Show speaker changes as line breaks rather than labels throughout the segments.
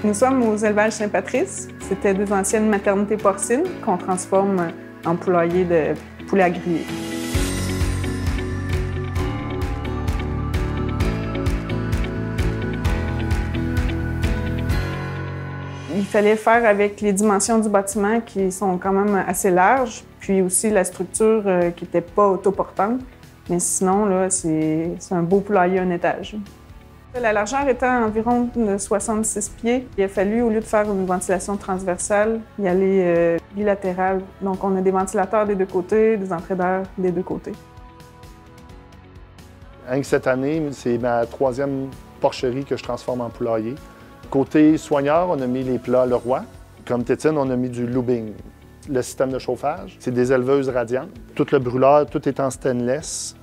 Nous sommes aux élevages Sainte-Patrice. C'était des anciennes maternités porcines qu'on transforme en poulailler de poulet à griller. Il fallait faire avec les dimensions du bâtiment qui sont quand même assez larges, puis aussi la structure qui n'était pas autoportante. Mais sinon, là, c'est un beau poulailler un étage. La largeur étant environ de 66 pieds, il a fallu, au lieu de faire une ventilation transversale, y aller bilatérale. Donc, on a des ventilateurs des deux côtés, des entrées d'air des deux côtés.
Cette année, c'est ma 3e porcherie que je transforme en poulailler. Côté soigneur, on a mis les plats Leroy. Comme tétine, on a mis du Lubing. Le système de chauffage, c'est des éleveuses radiantes. Tout le brûleur, tout est en stainless.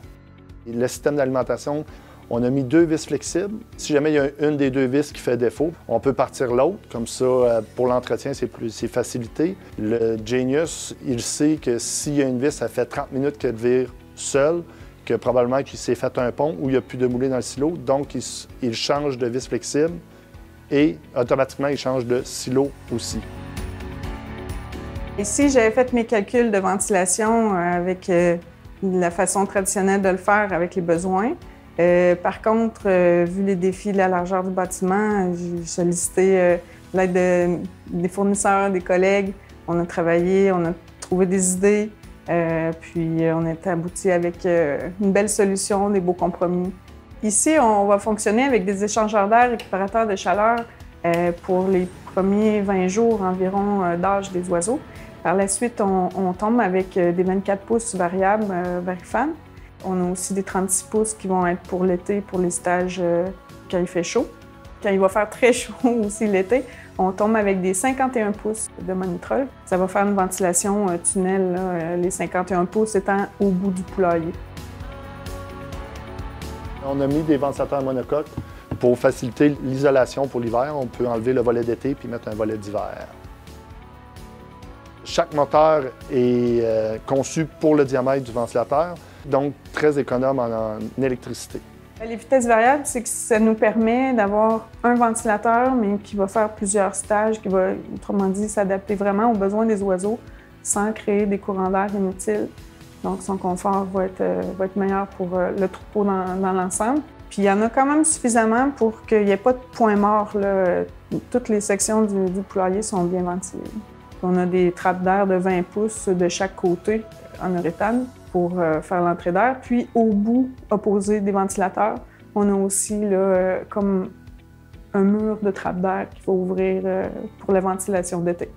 Et le système d'alimentation, on a mis 2 vis flexibles. Si jamais il y a une des 2 vis qui fait défaut, on peut partir l'autre. Comme ça, pour l'entretien, c'est facilité. Le Genius, il sait que s'il y a une vis, ça fait 30 minutes qu'elle vire seule, que probablement qu'il s'est fait un pont ou il n'y a plus de moulée dans le silo. Donc, il change de vis flexible et automatiquement, il change de silo aussi.
Ici, j'avais fait mes calculs de ventilation avec la façon traditionnelle de le faire avec les besoins. Par contre, vu les défis de la largeur du bâtiment, j'ai sollicité l'aide des fournisseurs, des collègues. On a travaillé, on a trouvé des idées, puis on est abouti avec une belle solution, des beaux compromis. Ici, on va fonctionner avec des échangeurs d'air récupérateurs de chaleur pour les premiers 20 jours environ d'âge des oiseaux. Par la suite, on tombe avec des 24 pouces variables Varifan. On a aussi des 36 pouces qui vont être pour l'été, pour les stages quand il fait chaud. Quand il va faire très chaud aussi l'été, on tombe avec des 51 pouces de Monitrol. Ça va faire une ventilation tunnel, là, les 51 pouces étant au bout du poulailler.
On a mis des ventilateurs monocoques pour faciliter l'isolation pour l'hiver. On peut enlever le volet d'été puis mettre un volet d'hiver. Chaque moteur est conçu pour le diamètre du ventilateur, donc très économe en électricité.
Les vitesses variables, c'est que ça nous permet d'avoir un ventilateur, mais qui va faire plusieurs stages, qui va, autrement dit, s'adapter vraiment aux besoins des oiseaux sans créer des courants d'air inutiles. Donc, son confort va être meilleur pour le troupeau dans l'ensemble. Puis, il y en a quand même suffisamment pour qu'il n'y ait pas de point mort, là. Toutes les sections du poulailler sont bien ventilées. On a des trappes d'air de 20 pouces de chaque côté en uréthane pour faire l'entrée d'air. Puis, au bout opposé des ventilateurs, on a aussi là, comme un mur de trappes d'air qu'il faut ouvrir pour la ventilation d'été.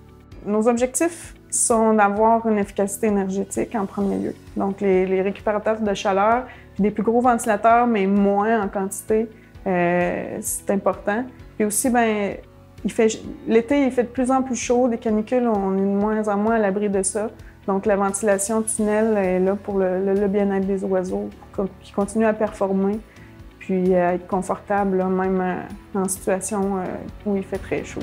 Nos objectifs sont d'avoir une efficacité énergétique en premier lieu. Donc, les récupérateurs de chaleur, puis des plus gros ventilateurs, mais moins en quantité, c'est important. Puis aussi, bien, l'été, il fait de plus en plus chaud, des canicules, on est de moins en moins à l'abri de ça. Donc, la ventilation tunnel est là pour le bien-être des oiseaux, pour qu'ils continuent à performer, puis à être confortables, là, même en situation où il fait très chaud.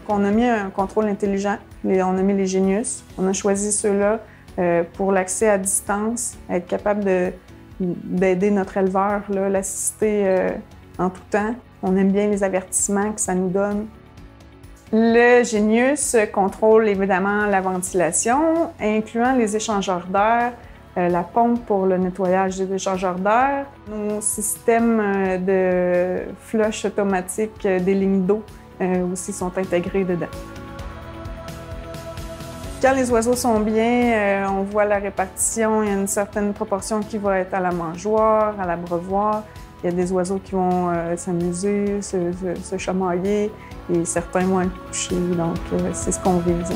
On a mis un contrôle intelligent, on a mis les Genius. On a choisi ceux-là pour l'accès à distance, être capable d'aider notre éleveur, l'assister en tout temps. On aime bien les avertissements que ça nous donne. Le Genius contrôle évidemment la ventilation, incluant les échangeurs d'air, la pompe pour le nettoyage des échangeurs d'air, nos systèmes de flush automatique des lignes d'eau aussi sont intégrés dedans. Quand les oiseaux sont bien, on voit la répartition, il y a une certaine proportion qui va être à la mangeoire, à l'abreuvoir. Il y a des oiseaux qui vont s'amuser, se chamailler et certains vont être couchés, donc c'est ce qu'on vise.